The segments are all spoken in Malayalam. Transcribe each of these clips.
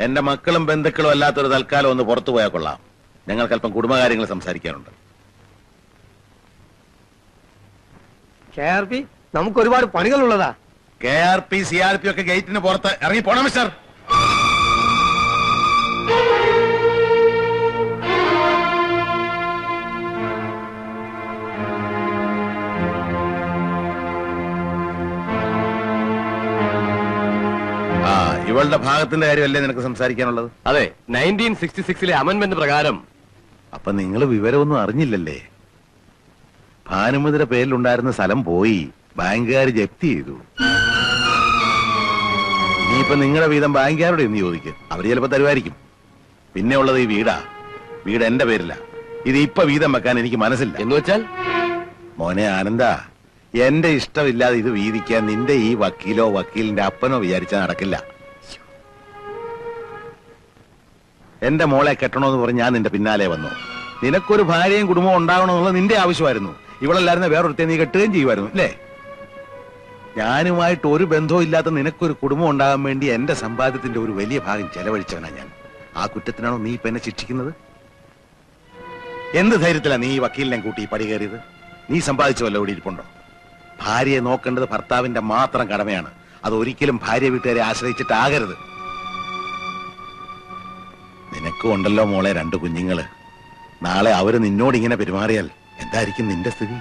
എന്റെ മക്കളും ബന്ധുക്കളും അല്ലാത്തൊരു തൽക്കാലം ഒന്ന് പുറത്തു പോയാൽ കൊള്ളാം. ഞങ്ങൾക്ക് അല്പം കുടുംബകാര്യങ്ങൾ സംസാരിക്കാനുണ്ട്. KRP നമുക്ക് ഒരുപാട് പണികളുള്ളതാ. KRP CRP ഒക്കെ ഗേറ്റിന് പുറത്ത് ഇറങ്ങി പോണം മിസ്റ്റർ. ഇവളുടെ ഭാഗത്തിന്റെ കാര്യമല്ലേ നിനക്ക് സംസാരിക്കാനുള്ളത്? അതെ, 1966 അമെന്റ്മെന്റ് പ്രകാരം. അപ്പൊ നിങ്ങൾ വിവരമൊന്നും അറിഞ്ഞില്ലല്ലേ? ഭാനുമതിയുടെ പേരിലുണ്ടായിരുന്ന സ്ഥലം പോയി, ബാങ്കുകാർ ജപ്തി ചെയ്തു. ഇനിയിപ്പൊ നിങ്ങളുടെ വീതം ബാങ്കുകാരോട് എന്ന് ചോദിക്കും, അവര് ചിലപ്പോ തരുമായിരിക്കും. പിന്നെ ഉള്ളത് ഈ വീടാ. വീട് എന്റെ പേരില്ല. ഇത് ഇപ്പൊ വീതം വെക്കാൻ എനിക്ക് മനസ്സില്ല. എന്ന് വെച്ചാൽ മോനെ ആനന്ദ, എന്റെ ഇഷ്ടമില്ലാതെ ഇത് വീതിക്കാൻ നിന്റെ ഈ വക്കീലോ വക്കീലിന്റെ അപ്പനോ വിചാരിച്ചാൽ നടക്കില്ല. എന്റെ മോളെ കെട്ടണമെന്ന് പറഞ്ഞ് ഞാൻ നിന്റെ പിന്നാലെ വന്നു. നിനക്കൊരു ഭാര്യയും കുടുംബവും ഉണ്ടാകണമെന്നുള്ളത് നിന്റെ ആവശ്യമായിരുന്നു. ഇവളല്ലായിരുന്ന വേറൊരുത്തെ നീ കെട്ടുകയും ചെയ്യുമായിരുന്നു അല്ലേ? ഞാനുമായിട്ട് ഒരു ബന്ധവും ഇല്ലാത്ത നിനക്കൊരു കുടുംബം ഉണ്ടാകാൻ വേണ്ടി എന്റെ സമ്പാദ്യത്തിന്റെ ഒരു വലിയ ഭാഗം ചെലവഴിച്ചവനാ ഞാൻ. ആ കുറ്റത്തിനാണോ നീ ഇപ്പൊ എന്നെ ശിക്ഷിക്കുന്നത്? എന്ത് ധൈര്യത്തിലാ നീ ഈ വക്കീലിനെ കൂട്ടി പടി കയറിയത്? നീ സമ്പാദിച്ചു വല്ല ഇവിടെ ഇരിപ്പുണ്ടോ? ഭാര്യയെ നോക്കേണ്ടത് ഭർത്താവിന്റെ മാത്രം കടമയാണ്. അത് ഒരിക്കലും ഭാര്യ വീട്ടുകാരെ ആശ്രയിച്ചിട്ടാകരുത്. നിനക്കും ഉണ്ടല്ലോ മോളെ 2 കുഞ്ഞുങ്ങള്. നാളെ അവര് നിന്നോട് ഇങ്ങനെ പെരുമാറിയാൽ എന്തായിരിക്കും നിന്റെ സ്ഥിതി?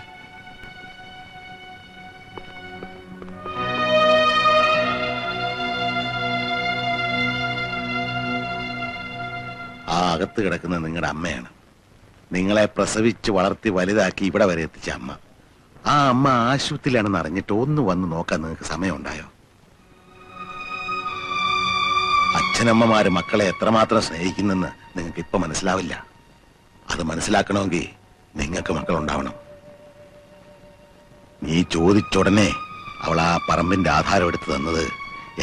ആ അകത്ത് കിടക്കുന്ന നിങ്ങളുടെ അമ്മയാണ്. നിങ്ങളെ പ്രസവിച്ച് വളർത്തി വലുതാക്കി ഇവിടെ വരെ എത്തിച്ച അമ്മ. ആ അമ്മ ആശുപത്രിയിലാണെന്ന് അറിഞ്ഞിട്ട് ഒന്ന് വന്ന് നോക്കാൻ നിങ്ങൾക്ക് സമയമുണ്ടായോ? അച്ഛനമ്മമാര് മക്കളെ എത്രമാത്രം സ്നേഹിക്കുന്നെന്ന് നിങ്ങൾക്ക് ഇപ്പൊ മനസ്സിലാവില്ല. അത് മനസ്സിലാക്കണമെങ്കിൽ നിങ്ങൾക്ക് മക്കളുണ്ടാവണം. നീ ചോദിച്ചുടനെ അവൾ ആ പറമ്പിന്റെ ആധാരം എടുത്തു തന്നത്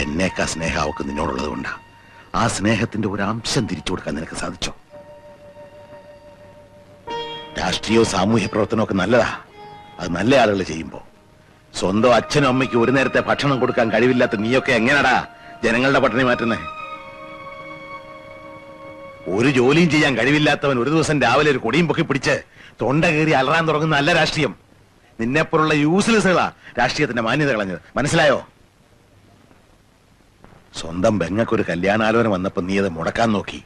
എന്നേക്കാ സ്നേഹം അവൾക്ക് നിന്നോടുള്ളത് കൊണ്ടാ. ആ സ്നേഹത്തിന്റെ ഒരു അംശം തിരിച്ചു കൊടുക്കാൻ നിനക്ക് സാധിച്ചോ? രാഷ്ട്രീയവും സാമൂഹ്യ പ്രവർത്തനവും ഒക്കെ നല്ലതാ. അത് നല്ല ആളുകൾ ചെയ്യുമ്പോ. സ്വന്തം അച്ഛനും അമ്മയ്ക്ക് ഒരു നേരത്തെ ഭക്ഷണം കൊടുക്കാൻ കഴിവില്ലാത്ത നീയൊക്കെ എങ്ങനെയാടാ ജനങ്ങളുടെ പട്ടിണി മാറ്റുന്നേ? ഒരു ജോലിയും ചെയ്യാൻ കഴിവില്ലാത്തവൻ ഒരു ദിവസം രാവിലെ ഒരു കൊടിയും പൊക്കി പിടിച്ച് തൊണ്ട കയറി അലറാൻ തുടങ്ങുന്ന നല്ല രാഷ്ട്രീയം. നിന്നെപ്പോലുള്ള യൂസ്ലെസ്സുകളാ രാഷ്ട്രീയത്തിന്റെ മാന്യത കളഞ്ഞത്. മനസ്സിലായോ? സ്വന്തം ബെങ്ങക്കൊരു കല്യാണാലോചന വന്നപ്പോ നീ അത് മുടക്കാൻ നോക്കി.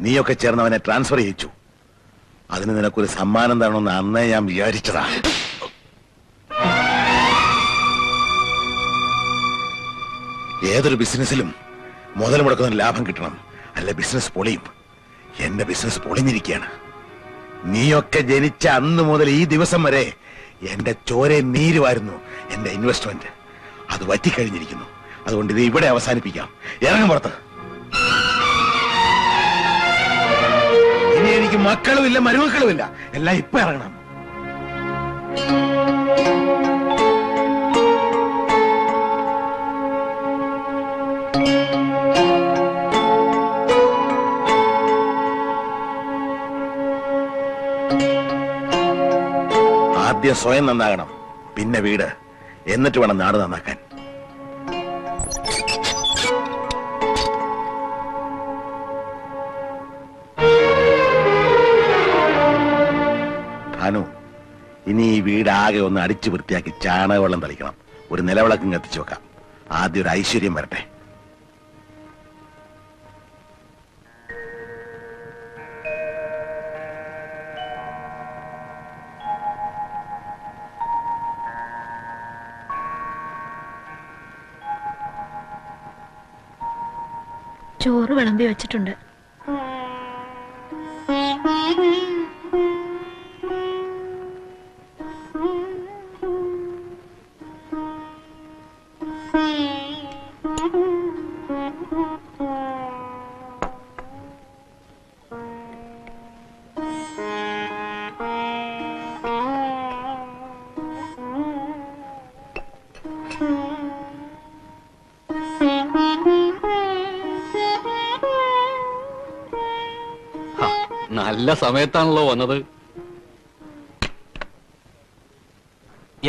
നീയൊക്കെ ചേർന്നവനെ ട്രാൻസ്ഫർ ചെയ്യിച്ചു. അതിന് നിനക്കൊരു സമ്മാനം തരണമെന്ന് അന്നേ ഞാൻ വിചാരിച്ചതാ. ഏതൊരു ബിസിനസ്സിലും മുതൽ മുടക്കുന്ന ലാഭം കിട്ടണം, അല്ല ബിസിനസ് പൊളിയും. എന്റെ ബിസിനസ് പൊളിഞ്ഞിരിക്കുകയാണ്. നീയൊക്കെ ജനിച്ച അന്ന് മുതൽ ഈ ദിവസം വരെ എന്റെ ചോരയെ നീരുവായിരുന്നു എന്റെ ഇൻവെസ്റ്റ്മെന്റ്. അത് വറ്റിക്കഴിഞ്ഞിരിക്കുന്നു. അതുകൊണ്ട് ഇത് ഇവിടെ അവസാനിപ്പിക്കാം. ഇറങ്ങും പുറത്ത്. ഇനി എനിക്ക് മക്കളുമില്ല മരുമക്കളുമില്ല. എല്ലാം ഇപ്പൊ ഇറങ്ങണം. ആദ്യം സ്വയം നന്നാകണം, പിന്നെ വീട്, എന്നിട്ട് വേണം നാട് നന്നാക്കാൻ. ഭാനു, ഇനി ഈ വീടാകെ ഒന്ന് അടിച്ചു വൃത്തിയാക്കി ചാണകവെള്ളം തളിക്കണം. ഒരു നിലവിളക്കും കത്തിച്ചു വെക്കാം. ആദ്യം ഒരു ഐശ്വര്യം വരട്ടെ. ചോറ് വിളമ്പി വെച്ചിട്ടുണ്ട്. നല്ല സമയത്താണല്ലോ വന്നത്.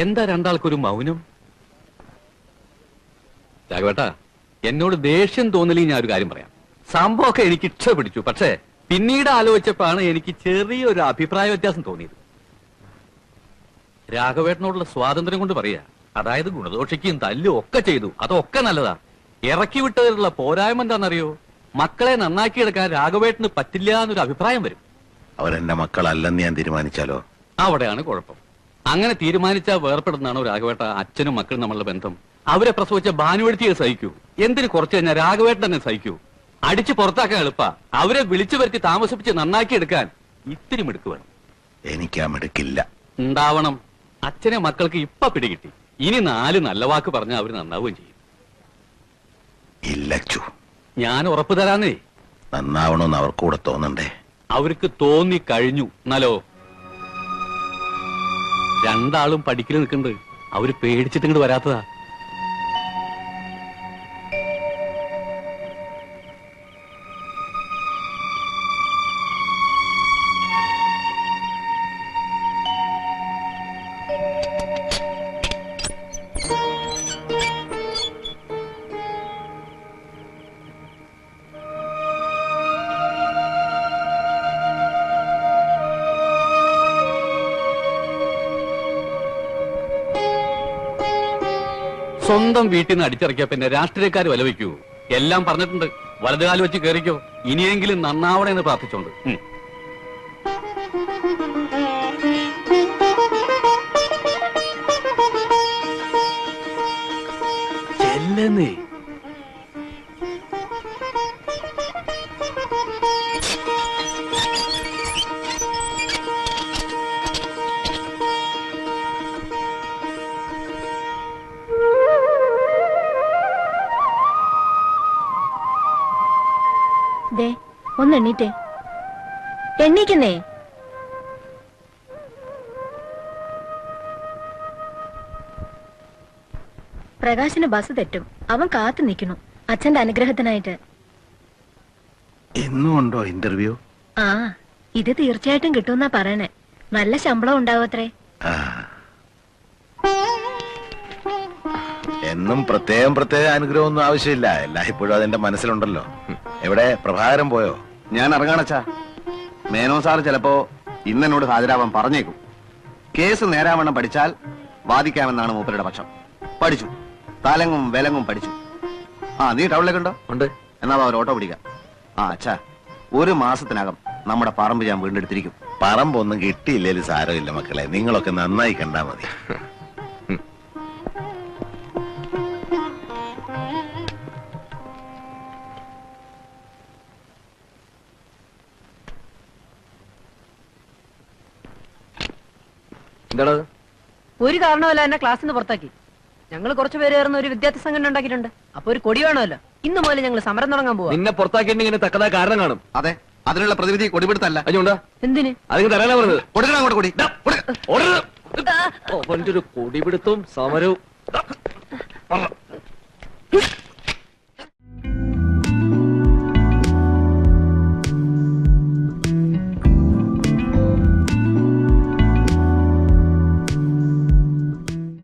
എന്താ രണ്ടാൾക്കൊരു മൗനം? രാഘവേട്ടാ, എന്നോട് ദേഷ്യം തോന്നില്ലെങ്കിൽ ഞാൻ ഒരു കാര്യം പറയാം. സംഭവമൊക്കെ എനിക്ക് ഇഷ്ടപിടിച്ചു. പക്ഷേ പിന്നീട് ആലോചിച്ചപ്പോഴാണ് എനിക്ക് ചെറിയൊരു അഭിപ്രായ വ്യത്യാസം തോന്നിയത്. രാഘവേട്ടനോടുള്ള സ്വാതന്ത്ര്യം കൊണ്ട് പറയാ, അതായത് ഗുണദോഷിക്കുകയും തല്ലും ഒക്കെ ചെയ്തു, അതൊക്കെ നല്ലതാ. ഇറക്കി വിട്ടതിലുള്ള പോരായ്മ എന്താണെന്നറിയോ? മക്കളെ നന്നാക്കിയെടുക്കാൻ രാഘവേട്ടന് പറ്റില്ല എന്നൊരു അഭിപ്രായം വരും. അവരെന്റെ മക്കളല്ലെന്ന് ഞാൻ തീരുമാനിച്ചാലോ? അവിടെയാണ് കുഴപ്പം. അങ്ങനെ തീരുമാനിച്ചാൽ വേർപ്പെടുന്നതാണോ രാഘവേട്ട അച്ഛനും മക്കളും നമ്മളുടെ ബന്ധം? അവരെ പ്രസവിച്ച ഭാനുവെടുത്തിയെ സഹിക്കൂ, എന്തിന് കുറച്ചു കഴിഞ്ഞാൽ രാഘവേട്ടൻ തന്നെ സഹിക്കൂ. അടിച്ചു പുറത്താക്കാൻ എളുപ്പ, അവരെ വിളിച്ചു വരുത്തി താമസിപ്പിച്ച് നന്നാക്കി എടുക്കാൻ ഇത്തിരി മിടുക്ക് വേണം. എനിക്ക് ആ മിടുക്കില്ല. ഉണ്ടാവണം. അച്ഛനെ മക്കൾക്ക് ഇപ്പൊ പിടികിട്ടി. ഇനി 4 നല്ല വാക്ക് പറഞ്ഞാൽ അവർ നന്നാവുകയും ചെയ്യും. ഇല്ല അച്ചു, ഞാൻ ഉറപ്പ് തരാന്നേ. നന്നാവണമെന്ന് അവർക്ക് കൂടെ തോന്നണ്ടേ? അവർക്ക് തോന്നി കഴിഞ്ഞു. എന്നാലോ രണ്ടാളും പഠിക്കൽ നിൽക്കുന്നുണ്ട്. അവര് പേടിച്ചിട്ട് ഇങ്ങോട്ട് വരാത്തതാ. സ്വന്തം വീട്ടിൽ നിന്ന് അടിച്ചിറക്കിയ പിന്നെ രാഷ്ട്രീയക്കാർ വില വയ്ക്കൂ. എല്ലാം പറഞ്ഞിട്ടുണ്ട്. വലതുകാലം വെച്ച് കയറിക്കോ, ഇനിയെങ്കിലും നന്നാവണേ എന്ന് പ്രാർത്ഥിച്ചോണ്ട്. ചെല്ലുന്നേ. ഒന്ന് എണ്ണീറ്റേ. എണ്ണീക്കുന്നേ. പ്രകാശിന് ബസ് തെറ്റും. അവൻ കാത്തു നിൽക്കുന്നു അച്ഛന്റെ അനുഗ്രഹത്തിനായിട്ട്. എന്നും ഉണ്ടോ ഇന്റർവ്യൂ? ആ, ഇത് തീർച്ചയായിട്ടും കിട്ടുമെന്നാ പറയണേ. നല്ല ശമ്പളം ഉണ്ടാവത്രേ. എന്നും പ്രത്യേക അനുഗ്രഹമൊന്നും ആവശ്യമില്ല. എല്ലായ്പ്പോഴും അതെന്റെ മനസ്സിലുണ്ടല്ലോ. എവിടെ പ്രഭാകരൻ പോയോ? ഞാൻ ഇറങ്ങാണച്ചാ. മേനോ സാർ ചിലപ്പോ ഇന്നെന്നോട് ഹാജരാവാൻ പറഞ്ഞേക്കും. കേസ് നേരാവണ്ണം പഠിച്ചാൽ വാദിക്കാമെന്നാണ് മൂപ്പരുടെ പക്ഷം. പഠിച്ചു, തലങ്ങും വിലങ്ങും പഠിച്ചു. നീ ടൗണിലേക്കുണ്ടോ? ഉണ്ട്. എന്നാ ഒരു ഓട്ടോ പിടിക്കാം. അച്ഛാ, 1 മാസത്തിനകം നമ്മുടെ പറമ്പ് ഞാൻ വീണ്ടെടുത്തിരിക്കും. പറമ്പൊന്നും കിട്ടിയില്ലേലും സാരമില്ല മക്കളെ, നിങ്ങളൊക്കെ നന്നായി കണ്ടാ മതി. എന്താ ഒരു കാരണമല്ല എന്നെ ക്ലാസ്സിൽ നിന്ന് പുറത്താക്കി. ഞങ്ങൾ കുറച്ചുപേര് ചേർന്ന് ഒരു വിദ്യാർത്ഥി സംഘടന ഉണ്ടാക്കിയിട്ടുണ്ട്. അപ്പൊ ഒരു കൊടി വേണമല്ലോ. ഇന്ന് മുതൽ ഞങ്ങൾ സമരം തുടങ്ങാൻ പോവാ. നിന്നെ പുറത്താക്കിയിട്ടുണ്ടെങ്കിൽ തക്കതായ കാരണം കാണും. അതെ, അതിനുള്ള പ്രതിവിധി കൊടിപിടുത്തല്ല. അതുകൊണ്ടാ എന്തിന്? അതിന് തരാനാ പറഞ്ഞത്. കൊടുക്കണം അങ്ങോട്ട് കൊടി. അവന്റെ ഒരു കൊടിപിടുത്തവും സമരവും.